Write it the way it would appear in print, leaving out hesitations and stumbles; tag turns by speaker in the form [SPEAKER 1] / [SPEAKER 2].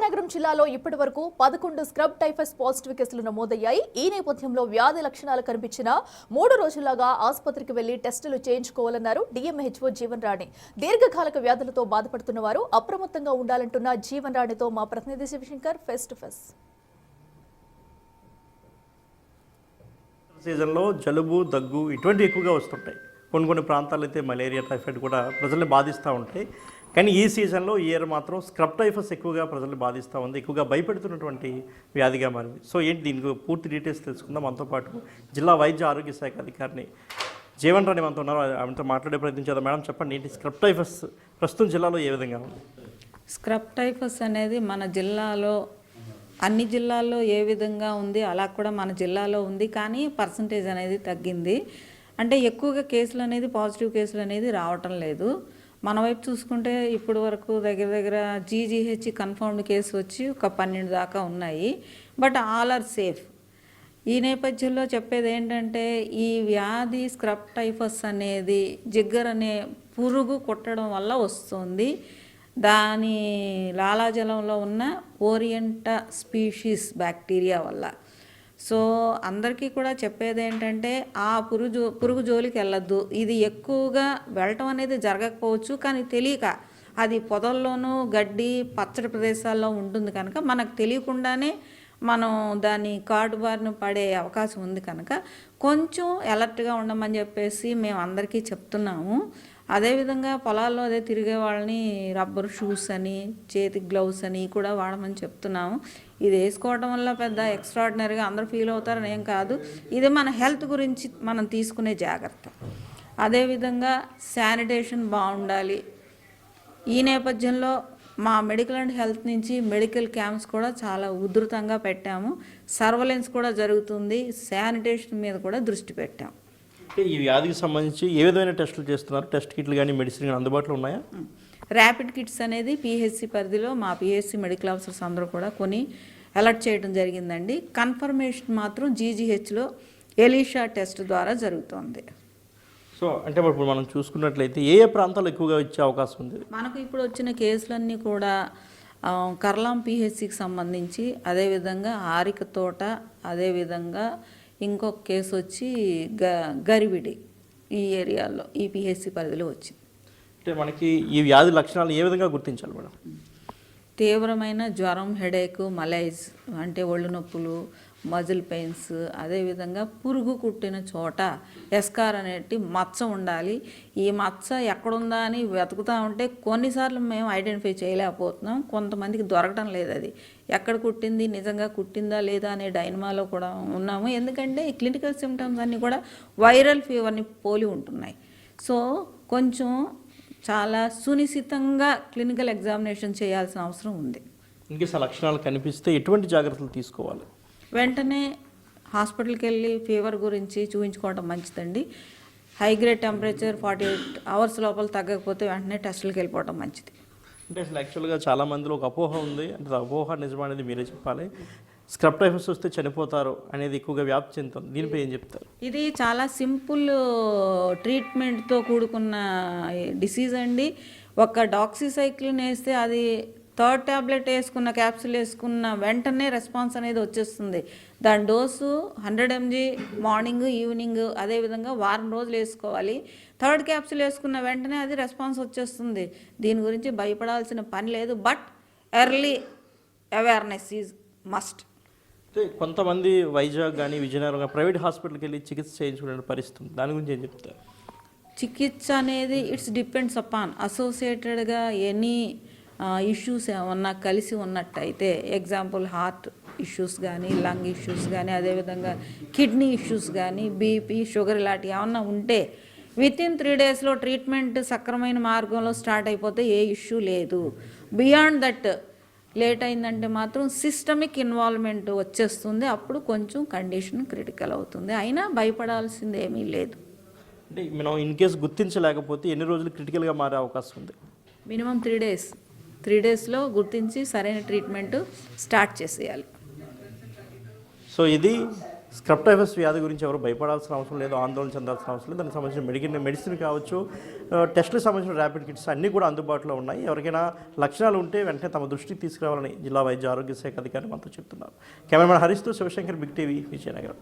[SPEAKER 1] విజయనగరం జిల్లాలో ఇప్పటి వరకు 11 స్క్రబ్ టైఫస్ పాజిటివ్ కేసులు నమోదయ్యాయి. ఈ నేపథ్యంలో వ్యాధి లక్షణాలు కనిపించిన 3 రోజుల్లాగా ఆసుపత్రికి వెళ్లి టెస్టులు చేయించుకోవాలన్నారు డిఎంహెచ్ఓ జీవన్ రాణి. దీర్ఘకాలిక వ్యాధులతో బాధపడుతున్న వారు అప్రమత్తంగా ఉండాలంటున్న జీవన్ రాణితో మా ప్రతినిధి శివశంకర్ ఫేస్ టు ఫేస్.
[SPEAKER 2] సీజన్లో జలుబు దగ్గు ఇటువంటి ఎక్కువగా వస్తుంటాయి. కొన్ని ప్రాంతాల్లో అయితే మలేరియా టైఫాయిడ్ కూడా ప్రజల్ని బాధిస్తూ ఉంటాయి. కానీ ఈ సీజన్లో ఈ ఇయర్ మాత్రం స్క్రబ్ టైఫస్ ఎక్కువగా ప్రజల్ని బాధిస్తూ ఉంది, ఎక్కువగా భయపెడుతున్నటువంటి వ్యాధిగా మారింది. సో ఏంటి దీనికి పూర్తి డీటెయిల్స్ తెలుసుకుందాం. మనతో పాటు జిల్లా వైద్య ఆరోగ్య శాఖ అధికారిని జీవన్ రాణి మనతో ఉన్నారు. ఆమెతో మాట్లాడే ప్రయత్నించారు. మేడం చెప్పండి, ఏంటి స్క్రబ్ టైఫస్ ప్రస్తుతం జిల్లాలో ఏ విధంగా ఉంది?
[SPEAKER 3] స్క్రబ్ టైఫస్ అనేది మన జిల్లాలో అన్ని జిల్లాల్లో ఏ విధంగా ఉంది అలా కూడా మన జిల్లాలో ఉంది, కానీ పర్సంటేజ్ అనేది తగ్గింది. అంటే ఎక్కువగా కేసులు అనేది పాజిటివ్ కేసులు అనేది రావటం లేదు. మన వైపు చూసుకుంటే ఇప్పుడు వరకు దగ్గర జీజీహెచ్ కన్ఫర్మ్డ్ కేసు వచ్చి ఒక 12 దాకా ఉన్నాయి. But all are safe. ఈ నేపథ్యంలో చెప్పేది ఏంటంటే, ఈ వ్యాధి స్క్రబ్ టైఫస్ అనేది జిగ్గర్ అనే పురుగు కుట్టడం వల్ల వస్తుంది. దాని లాలాజలంలో ఉన్న ఓరియంటా స్పీషీస్ బ్యాక్టీరియా వల్ల. సో అందరికీ కూడా చెప్పేది ఏంటంటే, ఆ పురుగు జోలికి వెళ్ళొద్దు. ఇది ఎక్కువగా వెళ్ళటం అనేది జరగకపోవచ్చు, కానీ తెలియక అది పొదల్లోనూ గడ్డి పచ్చడి ప్రదేశాల్లో ఉంటుంది కనుక మనకు తెలియకుండానే మనం దాన్ని కాటు బారిన పడే అవకాశం ఉంది కనుక కొంచెం అలర్ట్గా ఉండమని చెప్పేసి మేము అందరికీ చెప్తున్నాము. అదేవిధంగా పొలాల్లో తిరిగే వాళ్ళని రబ్బర్ షూస్ అని, చేతి గ్లౌస్ అని కూడా వాడమని చెప్తున్నాము. ఇది వేసుకోవడం వల్ల పెద్ద ఎక్స్ట్రాడినరీగా అందరూ ఫీల్ అవుతారని ఏం కాదు. ఇది మన హెల్త్ గురించి మనం తీసుకునే జాగ్రత్త. అదేవిధంగా శానిటేషన్ బాగుండాలి. ఈ నేపథ్యంలో మా మెడికల్ అండ్ హెల్త్ నుంచి మెడికల్ క్యాంప్స్ కూడా చాలా ఉధృతంగా పెట్టాము. సర్వలెన్స్ కూడా జరుగుతుంది. శానిటేషన్ మీద కూడా దృష్టి పెట్టాము.
[SPEAKER 2] ఈ వ్యాధికి సంబంధించి ఏ విధమైన టెస్టులు చేస్తున్నారు? టెస్ట్ కిట్లు కానీ మెడిసిన్ కానీ అందుబాటులో ఉన్నాయా?
[SPEAKER 3] ర్యాపిడ్ కిట్స్ అనేది పిహెచ్సి పరిధిలో మా పిహెచ్సి మెడికల్ ఆఫీసర్స్ అందరూ కూడా కొని అలర్ట్ చేయడం జరిగిందండి. కన్ఫర్మేషన్ మాత్రం జీజీహెచ్లో ఎలీషా టెస్ట్ ద్వారా జరుగుతుంది.
[SPEAKER 2] సో అంటే ఇప్పుడు మనం చూసుకున్నట్లయితే ఏ ప్రాంతాల్లో ఎక్కువగా ఇచ్చే అవకాశం ఉంది?
[SPEAKER 3] మనకు ఇప్పుడు వచ్చిన కేసులన్నీ కూడా కర్లాం పిహెచ్సికి సంబంధించి, అదేవిధంగా ఆరిక తోట, అదేవిధంగా ఇంకొక కేసు వచ్చి గరివిడి ఈ ఏరియాలో ఈ పిహెచ్సి పరిధిలో వచ్చింది.
[SPEAKER 2] అంటే మనకి ఈ వ్యాధి లక్షణాలు ఏ విధంగా గుర్తించాలి మేడం?
[SPEAKER 3] తీవ్రమైన జ్వరం, హెడేక్, మలైజ్ అంటే ఒళ్ళు నొప్పులు, మజిల్ పెయిన్స్, అదేవిధంగా పురుగు కుట్టిన చోట ఎస్కార్ అనేటి మచ్చ ఉండాలి. ఈ మచ్చ ఎక్కడుందా అని వెతుకుతూ ఉంటే కొన్నిసార్లు మేము ఐడెంటిఫై చేయలేకపోతున్నాం. కొంతమందికి దొరకడం లేదు అది ఎక్కడ కుట్టింది, నిజంగా కుట్టిందా లేదా అనే డైనమాలో కూడా ఉన్నాము. ఎందుకంటే ఈ క్లినికల్ సిమ్టమ్స్ అన్నీ కూడా వైరల్ ఫీవర్ని పోలి ఉంటున్నాయి. సో కొంచెం చాలా సునిశ్చితంగా క్లినికల్ ఎగ్జామినేషన్ చేయాల్సిన అవసరం ఉంది.
[SPEAKER 2] ఇంకేస్ లక్షణాలు కనిపిస్తే ఎటువంటి జాగ్రత్తలు తీసుకోవాలి?
[SPEAKER 3] వెంటనే హాస్పిటల్కి వెళ్ళి ఫీవర్ గురించి చూపించుకోవడం మంచిదండి. హై గ్రేడ్ టెంపరేచర్ 48 అవర్స్ లోపల తగ్గకపోతే వెంటనే టెస్టులకు వెళ్ళిపోవడం మంచిది.
[SPEAKER 2] అంటే అసలు యాక్చువల్గా చాలా మందిలో ఒక అపోహ ఉంది. అంటే అపోహ నిజమనేది మీరే చెప్పాలి. స్క్రబ్ టైఫస్ వస్తే చనిపోతారు అనేది ఎక్కువగా వ్యాప్తి చెందుతుంది. దీనిపై ఏం చెప్తారు?
[SPEAKER 3] ఇది చాలా సింపుల్ ట్రీట్మెంట్తో కూడుకున్న డిసీజ్ అండి. ఒక డాక్సిసైక్లిన్ వేస్తే అది 3rd ట్యాబ్లెట్ వేసుకున్న, క్యాప్సూల్ వేసుకున్న వెంటనే రెస్పాన్స్ అనేది వచ్చేస్తుంది. దాని డోసు 100 mg మార్నింగ్, ఈవినింగ్, అదేవిధంగా వారం రోజులు వేసుకోవాలి. 3rd క్యాప్సూల్ వేసుకున్న వెంటనే అది రెస్పాన్స్ వచ్చేస్తుంది. దీని గురించి భయపడాల్సిన పని లేదు. But early awareness is must.
[SPEAKER 2] కొంతమంది వైజాగ్ కానీ విజయనగరం ప్రైవేట్ హాస్పిటల్కి వెళ్ళి చికిత్స చేయించుకునే పరిస్థితి, దాని గురించి ఏం చెప్తారు?
[SPEAKER 3] చికిత్స అనేది ఇట్స్ డిపెండ్స్ అపాన్ అసోసియేటెడ్గా ఎనీ ఇష్యూస్ ఏమన్నా కలిసి ఉన్నట్టయితే, ఎగ్జాంపుల్ హార్ట్ ఇష్యూస్ కానీ, లంగ్ ఇష్యూస్ కానీ, అదేవిధంగా కిడ్నీ ఇష్యూస్ కానీ, బీపీ, షుగర్ ఇలాంటివి ఏమన్నా ఉంటే వితిన్ 3 daysలో ట్రీట్మెంట్ సక్రమైన మార్గంలో స్టార్ట్ అయిపోతే ఏ ఇష్యూ లేదు. బియాండ్ దట్ లేట్ అయిందంటే మాత్రం సిస్టమిక్ ఇన్వాల్వ్మెంట్ వచ్చేస్తుంది. అప్పుడు కొంచెం కండిషన్ క్రిటికల్ అవుతుంది. అయినా భయపడాల్సింది ఏమీ లేదు.
[SPEAKER 2] అంటే మనం ఇన్ కేసు గుర్తించలేకపోతే ఎన్ని రోజులు క్రిటికల్గా మారే అవకాశం ఉంది?
[SPEAKER 3] Minimum 3 days. 3 daysలో గుర్తించి సరైన ట్రీట్మెంట్ స్టార్ట్ చేసేయాలి.
[SPEAKER 2] సో ఇది స్క్రబ్ టైఫస్ వ్యాధి గురించి ఎవరు భయపడాల్సిన అవసరం లేదు, ఆందోళన చెందాల్సిన అవసరం లేదు. దానికి సంబంధించిన మెడిసిన్ కావచ్చు, టెస్టులకు సంబంధించిన ర్యాపిడ్ కిట్స్ అన్నీ కూడా అందుబాటులో ఉన్నాయి. ఎవరికైనా లక్షణాలు ఉంటే వెంటనే తమ దృష్టికి తీసుకురావాలని జిల్లా వైద్య ఆరోగ్య శాఖ అధికారి మనతో చెప్తున్నారు. కెమెరామెన్ హరీష్తో శివశంకర్, బిగ్ టీవీ, విజయనగరం.